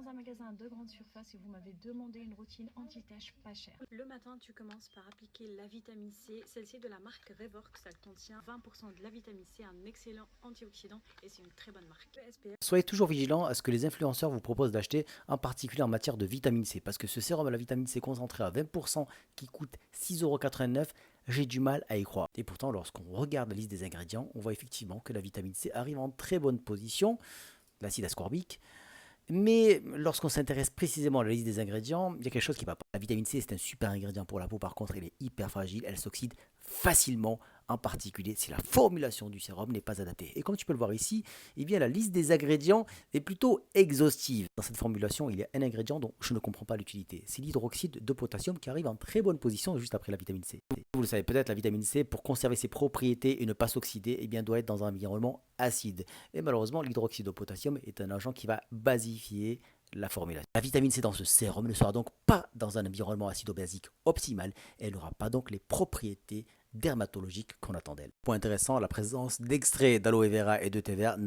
dans un magasin de grande surface et vous m'avez demandé une routine anti-tache pas chère. Le matin, tu commences par appliquer la vitamine C, celle-ci de la marque Revorx. Elle contient 20% de la vitamine C, un excellent antioxydant et c'est une très bonne marque. Le SPF. Soyez toujours vigilant à ce que les influenceurs vous proposent d'acheter, en particulier en matière de vitamine C, parce que ce sérum à la vitamine C concentré à 20% qui coûte 6,89 €, j'ai du mal à y croire. Et pourtant, lorsqu'on regarde la liste des ingrédients, on voit effectivement que la vitamine C arrive en très bonne position, l'acide ascorbique. Mais lorsqu'on s'intéresse précisément à la liste des ingrédients, il y a quelque chose qui ne va pas. La vitamine C, c'est un super ingrédient pour la peau, par contre, elle est hyper fragile, elle s'oxyde facilement, en particulier si la formulation du sérum n'est pas adaptée. Et comme tu peux le voir ici, eh bien, la liste des ingrédients est plutôt exhaustive. Dans cette formulation, il y a un ingrédient dont je ne comprends pas l'utilité. C'est l'hydroxyde de potassium qui arrive en très bonne position juste après la vitamine C. Vous le savez peut-être, la vitamine C, pour conserver ses propriétés et ne pas s'oxyder, eh bien, doit être dans un environnement acide. Et malheureusement, l'hydroxyde de potassium est un agent qui va basifier la formulation. La vitamine C dans ce sérum ne sera donc pas dans un environnement acido-basique optimal et elle n'aura pas donc les propriétés dermatologiques qu'on attend d'elle. Point intéressant, la présence d'extraits d'aloe vera et de thé vert